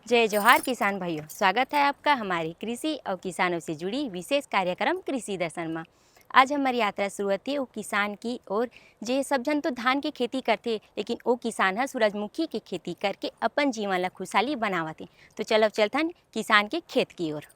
जय जोहार किसान भाइयों, स्वागत है आपका हमारे कृषि और किसानों से जुड़ी विशेष कार्यक्रम कृषि दर्शन में। आज हमारी यात्रा शुरू होती है वो किसान की और जे सब जन तो धान की खेती करते, लेकिन वो किसान है सूरजमुखी की खेती करके अपन जीवन ला खुशहाली बनावते। तो चलो चलथन किसान के खेत की ओर।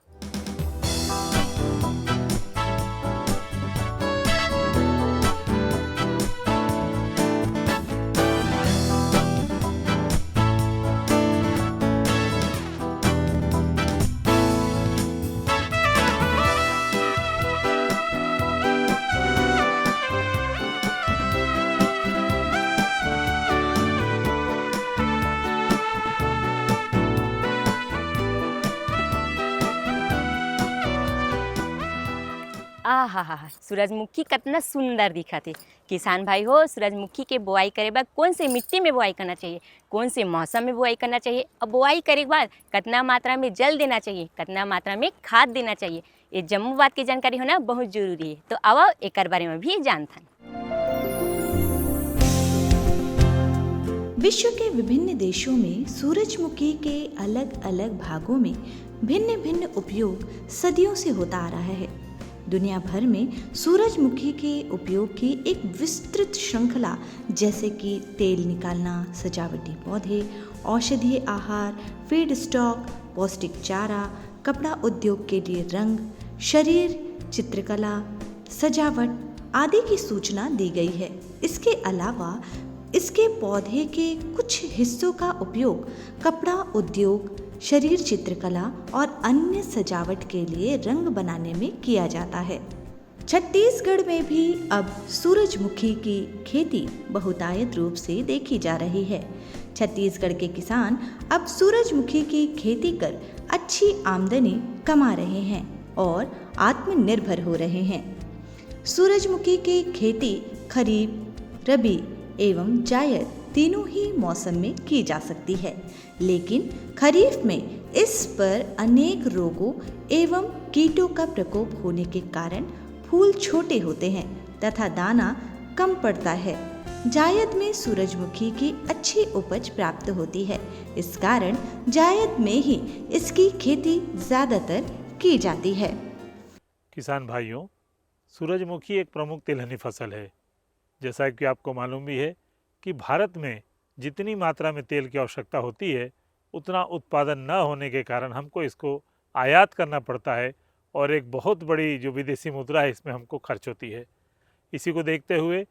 हा सूरजमुखी कितना सुंदर दिखा थे। किसान भाई हो, सूरजमुखी के बुआई करे बाद कौन से मिट्टी में बुआई करना चाहिए, कौन से मौसम में बुआई करना चाहिए, और बुआई करे के बाद कितना मात्रा में जल देना चाहिए, कितना मात्रा में खाद देना चाहिए, ये जम्मू बात की जानकारी होना बहुत जरूरी है। तो आओ एक बारे में भी जानथन। विश्व के विभिन्न देशों में सूरजमुखी के अलग अलग भागों में भिन्न भिन्न उपयोग सदियों से होता आ रहा है। दुनिया भर में सूरजमुखी के उपयोग की एक विस्तृत श्रृंखला, जैसे कि तेल निकालना, सजावटी पौधे, औषधीय आहार, फीड स्टॉक, पौष्टिक चारा, कपड़ा उद्योग के लिए रंग, शरीर चित्रकला, सजावट आदि की सूचना दी गई है। इसके अलावा इसके पौधे के कुछ हिस्सों का उपयोग कपड़ा उद्योग, शरीर चित्रकला और अन्य सजावट के लिए रंग बनाने में किया जाता है। छत्तीसगढ़ में भी अब सूरजमुखी की खेती बहुतायत रूप से देखी जा रही है। छत्तीसगढ़ के किसान अब सूरजमुखी की खेती कर अच्छी आमदनी कमा रहे हैं और आत्मनिर्भर हो रहे हैं। सूरजमुखी की खेती खरीफ, रबी एवं जायद तीनों ही मौसम में की जा सकती है, लेकिन खरीफ में इस पर अनेक रोगों एवं कीटों का प्रकोप होने के कारण फूल छोटे होते हैं तथा दाना कम पड़ता है। जायद में सूरजमुखी की अच्छी उपज प्राप्त होती है, इस कारण जायद में ही इसकी खेती ज़्यादातर की जाती है। किसान भाइयों, सूरजमुखी एक प्रमुख तिलहनी फसल है। जैसा कि आपको मालूम भी है कि भारत में जितनी मात्रा में तेल की आवश्यकता होती है, उतना उत्पादन न होने के कारण हमको इसको आयात करना पड़ता है और एक बहुत बड़ी जो विदेशी मुद्रा है इसमें हमको खर्च होती है। इसी को देखते हुए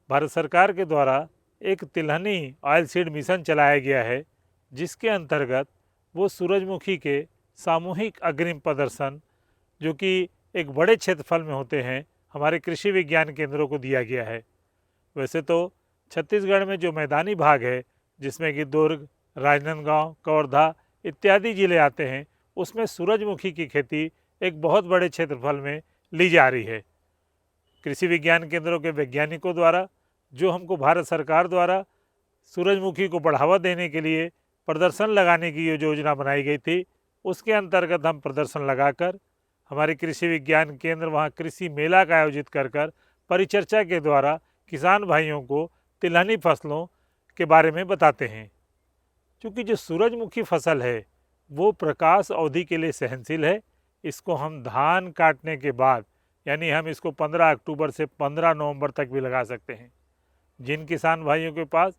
भारत सरकार के द्वारा एक तिलहनी ऑयल सीड मिशन चलाया गया है, जिसके अंतर्गत वो सूरजमुखी के सामूहिक अग्रिम प्रदर्शन, जो कि एक बड़े क्षेत्रफल में होते हैं, हमारे कृषि विज्ञान केंद्रों को दिया गया है। वैसे तो छत्तीसगढ़ में जो मैदानी भाग है, जिसमें कि दुर्ग, राजनांदगांव, कवर्धा इत्यादि जिले आते हैं, उसमें सूरजमुखी की खेती एक बहुत बड़े क्षेत्रफल में ली जा रही है। कृषि विज्ञान केंद्रों के वैज्ञानिकों द्वारा जो हमको भारत सरकार द्वारा सूरजमुखी को बढ़ावा देने के लिए प्रदर्शन लगाने की योजना बनाई गई थी, उसके अंतर्गत हम प्रदर्शन लगाकर हमारे कृषि विज्ञान केंद्र वहाँ कृषि मेला का आयोजित कर परिचर्चा के द्वारा किसान भाइयों को तिलहनी फसलों के बारे में बताते हैं। क्योंकि जो सूरजमुखी फसल है वो प्रकाश अवधि के लिए सहनशील है। इसको हम धान काटने के बाद, यानी हम इसको 15 अक्टूबर से 15 नवंबर तक भी लगा सकते हैं। जिन किसान भाइयों के पास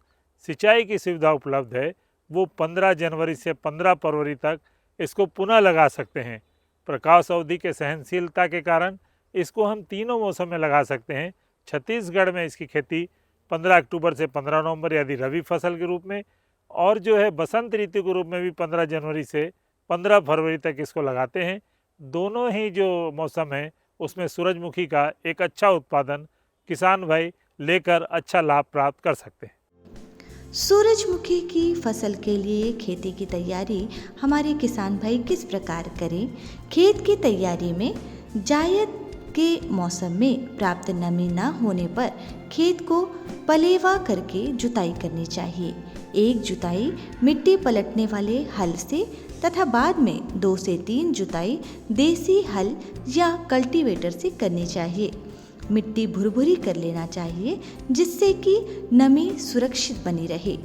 सिंचाई की सुविधा उपलब्ध है, वो 15 जनवरी से 15 फरवरी तक इसको पुनः लगा सकते हैं। प्रकाश अवधि के सहनशीलता के कारण इसको हम तीनों मौसम में लगा सकते हैं। छत्तीसगढ़ में इसकी खेती 15 अक्टूबर से 15 नवंबर यदि रबी फसल के रूप में, और जो है बसंत ऋतु के रूप में भी 15 जनवरी से 15 फरवरी तक इसको लगाते हैं। दोनों ही जो मौसम है उसमें सूरजमुखी का एक अच्छा उत्पादन किसान भाई लेकर अच्छा लाभ प्राप्त कर सकते हैं। सूरजमुखी की फसल के लिए खेती की तैयारी हमारे किसान भाई किस प्रकार करें? खेत की तैयारी में जायद के मौसम में प्राप्त नमी न होने पर खेत को पलेवा करके जुताई करनी चाहिए। एक जुताई मिट्टी पलटने वाले हल से तथा बाद में 2 से 3 जुताई देसी हल या कल्टीवेटर से करनी चाहिए। मिट्टी भुरभुरी कर लेना चाहिए, जिससे कि नमी सुरक्षित बनी रहे।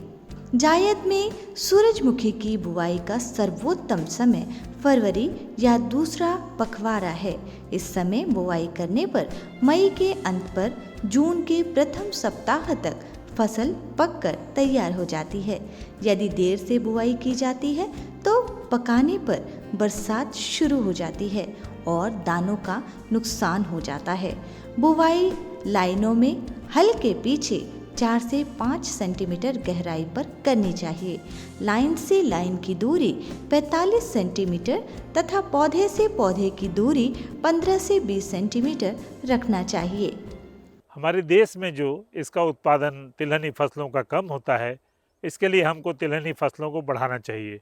जायद में सूरजमुखी की बुआई का सर्वोत्तम समय फरवरी या दूसरा पखवाड़ा है। इस समय बुआई करने पर मई के अंत पर जून के प्रथम सप्ताह तक फसल पककर तैयार हो जाती है। यदि देर से बुआई की जाती है तो पकाने पर बरसात शुरू हो जाती है और दानों का नुकसान हो जाता है। बुवाई लाइनों में हल के पीछे 4 से 5 सेंटीमीटर गहराई पर करनी चाहिए। लाइन से लाइन की दूरी 45 सेंटीमीटर तथा पौधे से पौधे की दूरी 15 से 20 सेंटीमीटर रखना चाहिए। हमारे देश में जो इसका उत्पादन तिलहनी फसलों का कम होता है, इसके लिए हमको तिलहनी फसलों को बढ़ाना चाहिए।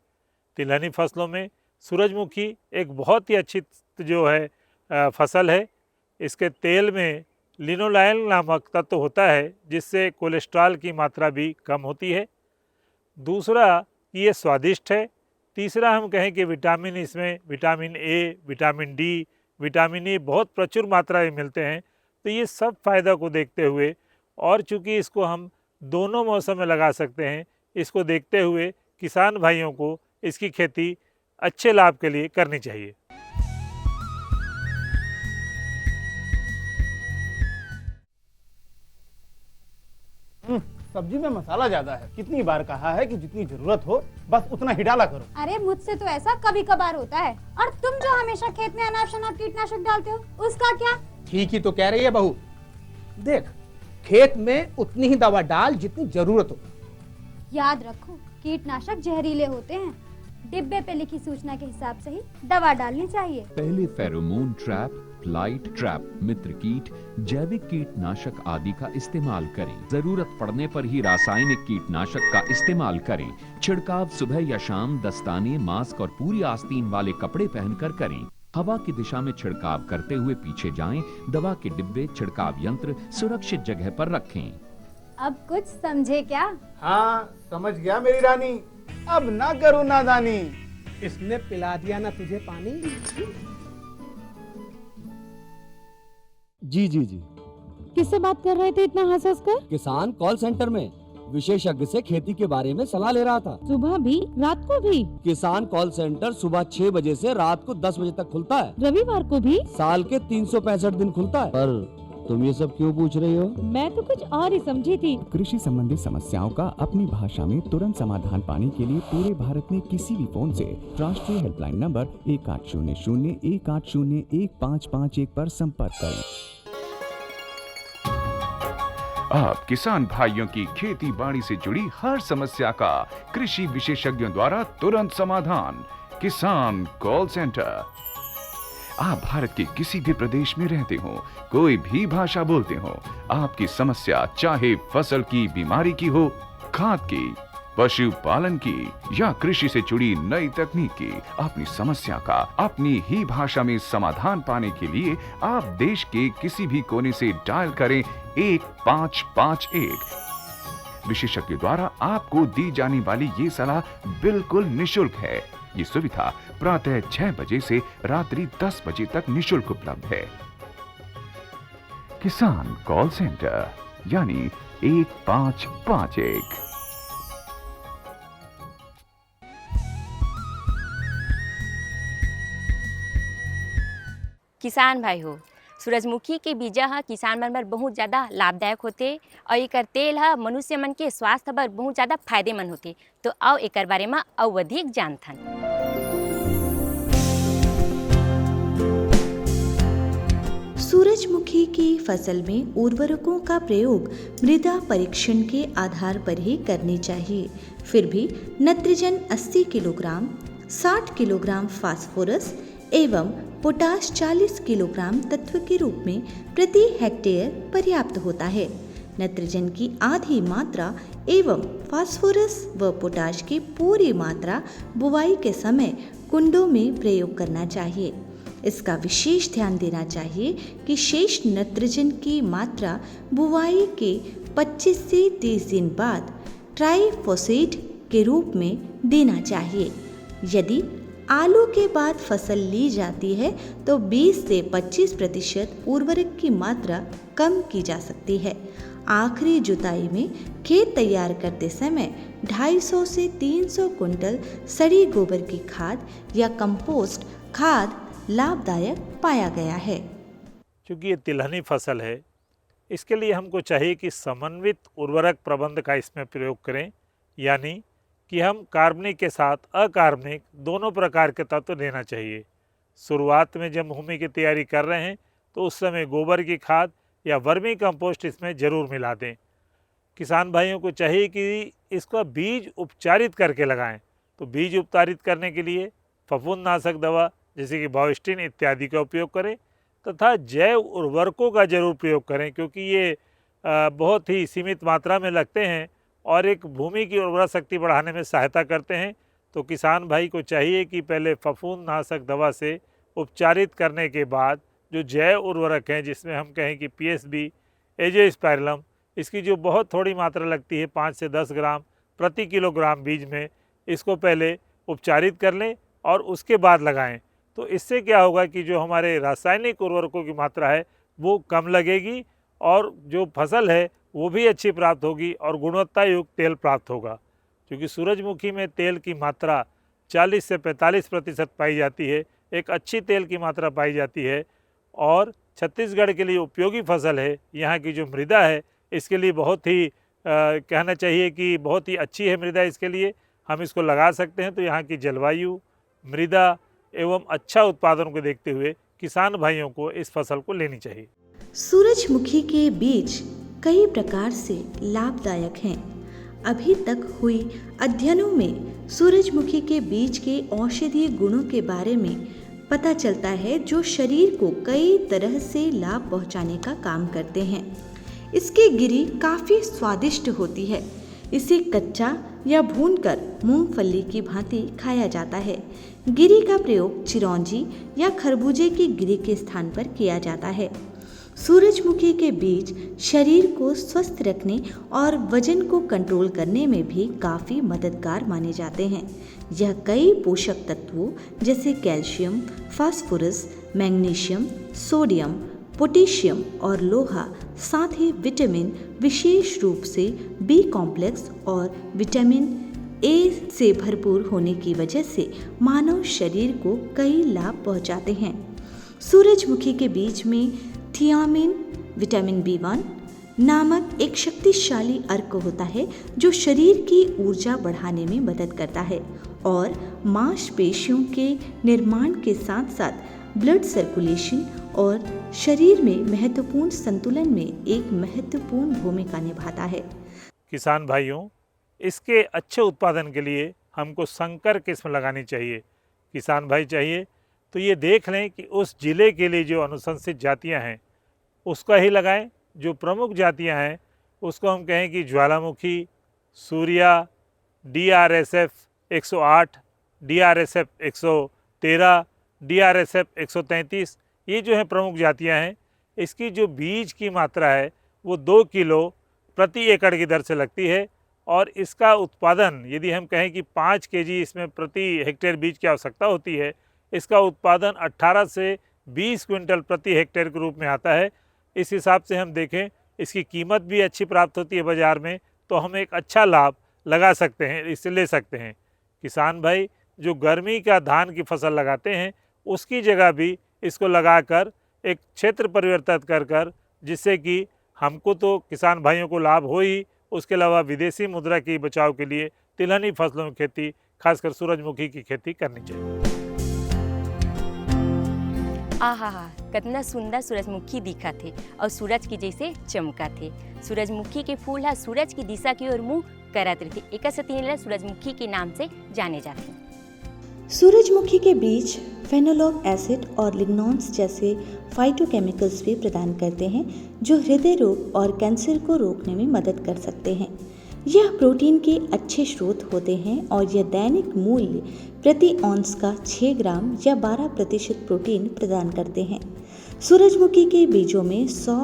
तिलहनी फसलों में सूरजमुखी एक बहुत ही अच्छी जो है फसल है। इसके तेल में लिनोलाइल नामक तत्व होता है जिससे कोलेस्ट्रॉल की मात्रा भी कम होती है। दूसरा कि ये स्वादिष्ट है। तीसरा हम कहें कि विटामिन इसमें vitamin A, vitamin D, vitamin E बहुत प्रचुर मात्रा में मिलते हैं। तो ये सब फायदा को देखते हुए और चूँकि इसको हम दोनों मौसम में लगा सकते हैं, इसको देखते हुए किसान भाइयों को इसकी खेती अच्छे लाभ के लिए करनी चाहिए। सब्जी में मसाला ज्यादा है। कितनी बार कहा है कि जितनी जरूरत हो बस उतना ही डाला करो। अरे मुझसे तो ऐसा कभी कभार होता है। और तुम जो हमेशा खेत में अनाप शनाप कीटनाशक डालते हो उसका क्या? ठीक ही तो कह रही है बहू। देख, खेत में उतनी ही दवा डाल जितनी जरूरत हो। याद रखो, कीटनाशक जहरीले होते हैं। डिब्बे पे लिखी सूचना के हिसाब से ही दवा डालनी चाहिए। पहले फेरोमोन ट्रैप, फ्लाइट ट्रैप, मित्र कीट, जैविक कीटनाशक आदि का इस्तेमाल करें। जरूरत पड़ने पर ही रासायनिक कीटनाशक का इस्तेमाल करें। छिड़काव सुबह या शाम दस्ताने, मास्क और पूरी आस्तीन वाले कपड़े पहनकर करें। हवा की दिशा में छिड़काव करते हुए पीछे जाएं। दवा के डिब्बे, छिड़काव यंत्र सुरक्षित जगह पर रखें। अब कुछ समझे क्या? हाँ, समझ गया मेरी रानी। अब ना करो नादानी। इसने पिला दिया ना तुझे पानी। जी जी जी। किससे बात कर रहे थे इतना हंस हंस कर? किसान कॉल सेंटर में विशेषज्ञ से खेती के बारे में सलाह ले रहा था। सुबह भी रात को भी? किसान कॉल सेंटर सुबह 6 बजे से रात को 10 बजे तक खुलता है। रविवार को भी? साल के 365 दिन खुलता है। पर तुम ये सब क्यों पूछ रही हो? मैं तो कुछ और ही समझी थी। कृषि संबंधी समस्याओं का अपनी भाषा में तुरंत समाधान पाने के लिए पूरे भारत में किसी भी फोन से राष्ट्रीय हेल्पलाइन नंबर 1800-180-1551 पर संपर्क करें। आप किसान भाइयों की खेती बाड़ी से जुड़ी हर समस्या का कृषि विशेषज्ञों द्वारा तुरंत समाधान। किसान कॉल सेंटर। आप भारत के किसी भी प्रदेश में रहते हो, कोई भी भाषा बोलते हो, आपकी समस्या चाहे फसल की बीमारी की हो, खाद की, पशुपालन की या कृषि से जुड़ी नई तकनीक की, अपनी समस्या का अपनी ही भाषा में समाधान पाने के लिए आप देश के किसी भी कोने से डायल करें 1551। विशेषज्ञ द्वारा आपको दी जाने वाली ये सलाह बिल्कुल निशुल्क है। ये सुविधा प्रातः 6 बजे से रात्रि 10 बजे तक निशुल्क उपलब्ध है। किसान कॉल सेंटर यानी 1551। किसान भाई हो, सूरजमुखी के बीजा हा किसान मन बर बहुत ज़्यादा लाभदायक होते और एकर तेल हा मनुष्य मन के स्वास्थ्य बर बहुत ज़्यादा फायदेमंद होते। तो आओ एकर बारे में अउ अधिक जानथन। सूरजमुखी की फसल में उर्वरकों का प्रयोग मृदा परीक्षण के आधार पर ही करनी चाहिए। फिर भी नाइट्रोजन 80 किलोग्राम, 60 किलोग्राम फास्फोरस एवं पोटाश 40 किलोग्राम तत्व के रूप में प्रति हेक्टेयर पर्याप्त होता है। नाइट्रोजन की आधी मात्रा एवं फास्फोरस व पोटाश की पूरी मात्रा बुवाई के समय कुंडों में प्रयोग करना चाहिए। इसका विशेष ध्यान देना चाहिए कि शेष नाइट्रोजन की मात्रा बुवाई के 25 से 30 दिन बाद ट्राइफोसेट के रूप में देना चाहिए। यदि आलू के बाद फसल ली जाती है तो 20 से 25% उर्वरक की मात्रा कम की जा सकती है। आखिरी जुताई में खेत तैयार करते समय 250 से 300 कुंटल सड़ी गोबर की खाद या कंपोस्ट खाद लाभदायक पाया गया है। क्योंकि ये तिलहनी फसल है, इसके लिए हमको चाहिए कि समन्वित उर्वरक प्रबंध का इसमें प्रयोग करें, यानी कि हम कार्बनिक के साथ अकार्बनिक दोनों प्रकार के तत्व देना चाहिए। शुरुआत में जब भूमि की तैयारी कर रहे हैं तो उस समय गोबर की खाद या वर्मी कंपोस्ट इसमें ज़रूर मिला दें। किसान भाइयों को चाहिए कि इसका बीज उपचारित करके लगाएं। तो बीज उपचारित करने के लिए फफूंदनाशक दवा जैसे कि बायोस्टिन इत्यादि का उपयोग करें तथा जैव उर्वरकों का जरूर प्रयोग करें, क्योंकि ये बहुत ही सीमित मात्रा में लगते हैं और एक भूमि की उर्वरा शक्ति बढ़ाने में सहायता करते हैं। तो किसान भाई को चाहिए कि पहले फफूंदनाशक दवा से उपचारित करने के बाद जो जैव उर्वरक हैं, जिसमें हम कहें कि पीएसबी, एजोस्पाइरिलम, इसकी जो बहुत थोड़ी मात्रा लगती है 5 से 10 ग्राम प्रति किलोग्राम बीज में, इसको पहले उपचारित कर लें और उसके बाद लगाएं। तो इससे क्या होगा कि जो हमारे रासायनिक उर्वरकों की मात्रा है वो कम लगेगी और जो फसल है वो भी अच्छी प्राप्त होगी और गुणवत्ता युक्त तेल प्राप्त होगा। क्योंकि सूरजमुखी में तेल की मात्रा 40 से 45% पाई जाती है, एक अच्छी तेल की मात्रा पाई जाती है और छत्तीसगढ़ के लिए उपयोगी फसल है। यहाँ की जो मृदा है इसके लिए बहुत ही कहना चाहिए कि बहुत ही अच्छी है मृदा, इसके लिए हम इसको लगा सकते हैं। तो यहाँ की जलवायु, मृदा एवं अच्छा उत्पादन को देखते हुए किसान भाइयों को इस फसल को लेनी चाहिए। सूरजमुखी के बीज कई प्रकार से लाभदायक हैं। अभी तक हुई अध्ययनों में सूरजमुखी के बीज के औषधीय गुणों के बारे में पता चलता है, जो शरीर को कई तरह से लाभ पहुंचाने का काम करते हैं। इसकी गिरी काफ़ी स्वादिष्ट होती है। इसे कच्चा या भूनकर मूंगफली की भांति खाया जाता है। गिरी का प्रयोग चिरौंजी या खरबूजे की गिरी के स्थान पर किया जाता है। सूरजमुखी के बीज शरीर को स्वस्थ रखने और वजन को कंट्रोल करने में भी काफ़ी मददगार माने जाते हैं। यह कई पोषक तत्वों जैसे calcium, phosphorus, magnesium, sodium, potassium और लोहा, साथ ही विटामिन, विशेष रूप से बी कॉम्प्लेक्स और विटामिन ए से भरपूर होने की वजह से मानव शरीर को कई लाभ पहुंचाते हैं। सूरजमुखी के बीज में थियामिन, विटामिन B1 नामक एक शक्तिशाली अर्क होता है, जो शरीर की ऊर्जा बढ़ाने में मदद करता है और मांसपेशियों के निर्माण के साथ साथ ब्लड सर्कुलेशन और शरीर में महत्वपूर्ण संतुलन में एक महत्वपूर्ण भूमिका निभाता है। किसान भाइयों, इसके अच्छे उत्पादन के लिए हमको संकर किस्म लगानी चाहिए। किसान भाई चाहिए तो ये देख लें कि उस जिले के लिए जो अनुशंसित जातियां हैं उसका ही लगाएं। जो प्रमुख जातियां हैं उसको हम कहें कि ज्वालामुखी, सूर्या, DRSF 108, DRSF 113, DRSF 133, ये जो है प्रमुख जातियां हैं। इसकी जो बीज की मात्रा है वो 2 किलो प्रति एकड़ की दर से लगती है और इसका उत्पादन यदि हम कहें कि 5 kg इसमें प्रति हेक्टेयर बीज की आवश्यकता होती है, इसका उत्पादन 18 से 20 क्विंटल प्रति हेक्टेयर के रूप में आता है। इस हिसाब से हम देखें इसकी कीमत भी अच्छी प्राप्त होती है बाज़ार में, तो हम एक अच्छा लाभ लगा सकते हैं, इससे ले सकते हैं। किसान भाई जो गर्मी का धान की फसल लगाते हैं उसकी जगह भी इसको लगाकर एक क्षेत्र परिवर्तित कर जिससे कि हमको तो किसान भाइयों को लाभ हो ही, उसके अलावा विदेशी मुद्रा की बचाव के लिए तिलहनी फसलों की खेती, खासकर सूरजमुखी की खेती करनी चाहिए। आहा हा, कितना सुंदर सूरजमुखी दिखा थे और सूरज की जैसे चमका थे। सूरजमुखी के फूल है सूरज की दिशा की ओर मुँह करत रहे थे, एक सूरजमुखी के नाम से जाने जाते हैं। सूरजमुखी के बीज फेनोलिक एसिड और लिग्नॉन्स जैसे फाइटोकेमिकल्स भी प्रदान करते हैं, जो हृदय रोग और कैंसर को रोकने में मदद कर सकते हैं। यह प्रोटीन के अच्छे स्रोत होते हैं और यह दैनिक मूल्य प्रति औंस का 6 ग्राम या 12% प्रोटीन प्रदान करते हैं। सूरजमुखी के बीजों में 100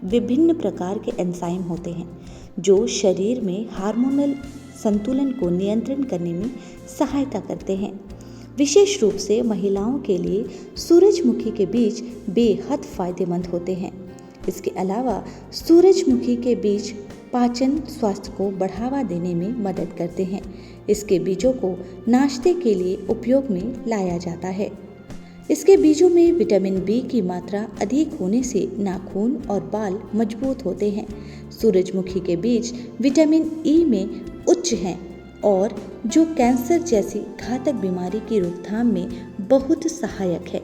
विभिन्न प्रकार के एंजाइम होते हैं, जो शरीर में हार्मोनल संतुलन को नियंत्रण करने में सहायता करते हैं। विशेष रूप से महिलाओं के लिए सूरजमुखी के बीज बेहद फायदेमंद होते हैं। इसके अलावा सूरजमुखी के बीज पाचन स्वास्थ्य को बढ़ावा देने में मदद करते हैं। इसके बीजों को नाश्ते के लिए उपयोग में लाया जाता है। इसके बीजों में विटामिन बी की मात्रा अधिक होने से नाखून और बाल मजबूत होते हैं। सूरजमुखी के बीज विटामिन ई में उच्च हैं और जो कैंसर जैसी घातक बीमारी की रोकथाम में बहुत सहायक है।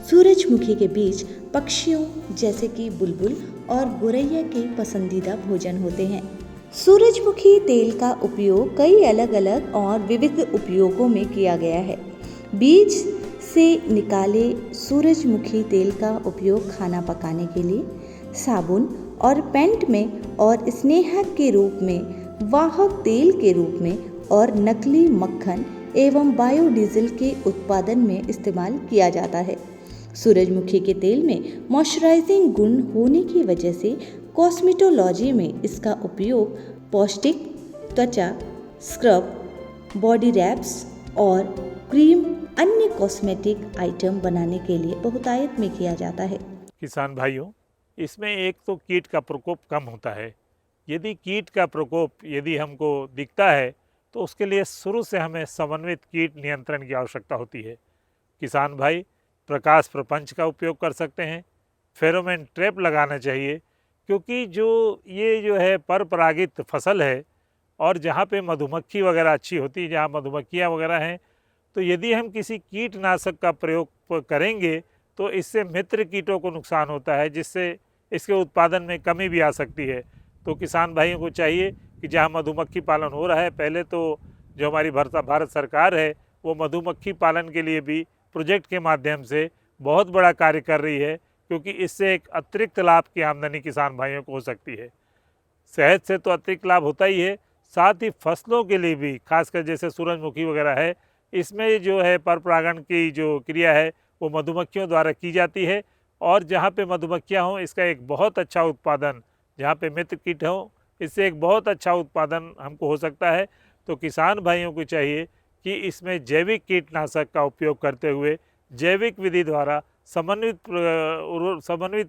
सूरजमुखी के बीज पक्षियों जैसे कि बुलबुल और गोरैया के पसंदीदा भोजन होते हैं। सूरजमुखी तेल का उपयोग कई अलग अलग और विविध उपयोगों में किया गया है। बीज से निकाले सूरजमुखी तेल का उपयोग खाना पकाने के लिए, साबुन और पेंट में और स्नेहक के रूप में, वाहक तेल के रूप में और नकली मक्खन एवं बायोडीजल के उत्पादन में इस्तेमाल किया जाता है। सूरजमुखी के तेल में मॉइस्चराइजिंग गुण होने की वजह से कॉस्मेटोलॉजी में इसका उपयोग पौष्टिक त्वचा स्क्रब, बॉडी रैप्स और क्रीम अन्य कॉस्मेटिक आइटम बनाने के लिए बहुतायत में किया जाता है। किसान भाइयों, इसमें एक तो कीट का प्रकोप कम होता है। यदि कीट का प्रकोप यदि हमको दिखता है तो उसके लिए शुरू से हमें समन्वित कीट नियंत्रण की आवश्यकता होती है। किसान भाई प्रकाश प्रपंच का उपयोग कर सकते हैं, फेरोमोन ट्रैप लगाना चाहिए, क्योंकि ये जो है पर परागित फसल है और जहाँ पे मधुमक्खी वगैरह अच्छी होती है, जहाँ मधुमक्खियाँ वगैरह हैं, तो यदि हम किसी कीटनाशक का प्रयोग करेंगे तो इससे मित्र कीटों को नुकसान होता है, जिससे इसके उत्पादन में कमी भी आ सकती है। तो किसान भाइयों को चाहिए कि जहाँ मधुमक्खी पालन हो रहा है, पहले तो जो हमारी भारत सरकार है वो मधुमक्खी पालन के लिए भी प्रोजेक्ट के माध्यम से बहुत बड़ा कार्य कर रही है, क्योंकि इससे एक अतिरिक्त लाभ की आमदनी किसान भाइयों को हो सकती है। शहद से तो अतिरिक्त लाभ होता ही है, साथ ही फसलों के लिए भी, खासकर जैसे सूरजमुखी वगैरह है, इसमें जो है पर परागण की जो क्रिया है वो मधुमक्खियों द्वारा की जाती है, और जहाँ पे मधुमक्खियाँ हों इसका एक बहुत अच्छा उत्पादन, जहाँ पे मित्र कीट हों इससे एक बहुत अच्छा उत्पादन हमको हो सकता है। तो किसान भाइयों को चाहिए कि इसमें जैविक कीटनाशक का उपयोग करते हुए जैविक विधि द्वारा समन्वित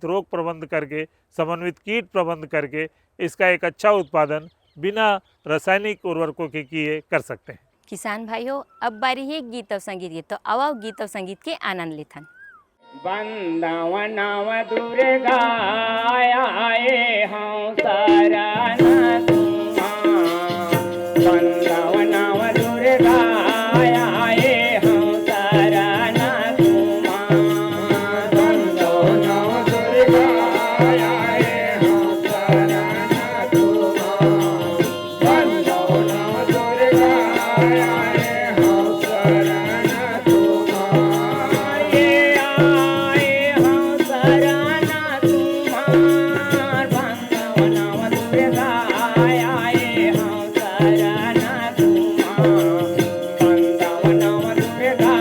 रोग प्रबंध करके, समन्वित कीट प्रबंध करके इसका एक अच्छा उत्पादन बिना रासायनिक उर्वरकों के किए कर सकते हैं। किसान भाइयों, अब बारी है गीत और संगीत की, तो आओ गीत और संगीत के आनंद लेथन। वंदवनव दुर्गा आए हूँ शरण तुम्हां, वंदवनव दुर्गा आए हूँ शरण तुम्हां, वंदवनव दुर्गा आए हूँ शरण तुम्हां, वंदवनव दुर्गा आए हूँ शरण तुम्हां, ये आए हूँ शरण तुम्हां, वंदवनव दुर्गा आए हूँ शरण तुम्हां, वंदवनव दुर्गा आए हूँ शरण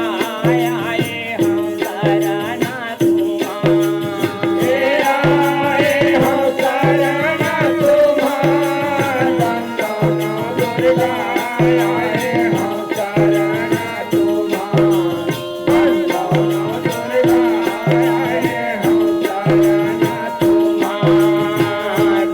तुम्हां, ये आए हूँ शरण तुम्हां, वंदवनव दुर्गा आए हूँ शरण तुम्हां, वंदवनव दुर्गा आए हूँ शरण तुम्हां।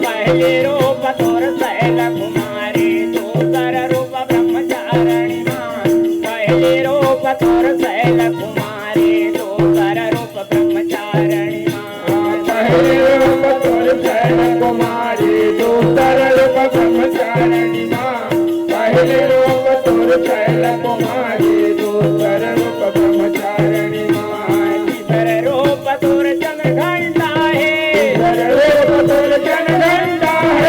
पहले रूप तोर शैल कुमारी, दूसर रूप ब्रह्मचारिणी मां, पहले रूप तोर शैल कुमारी, दूसर रूप ब्रह्मचारिणी मां, पहले रूप तोर शैल कुमारी, दूसर रूप ब्रह्मचारिणी मां, पहले रूप तोर शैल कुमारी, दूसर रूप ब्रह्मचारिणी मां, तीसर रूप तोर चंद्र घंटा है, तीसर रूप तोर चंद्र घंटा है,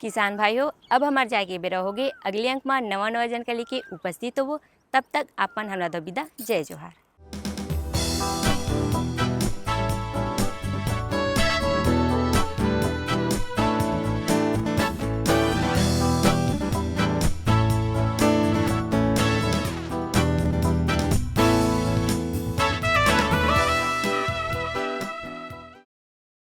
किसान भाइयों, अब हमार जाके बेरा होगे अगले अंक में नवा नवा जानकारी के उपस्थित हो। तब तक आपन हमरा दो विदा। जय जोहार।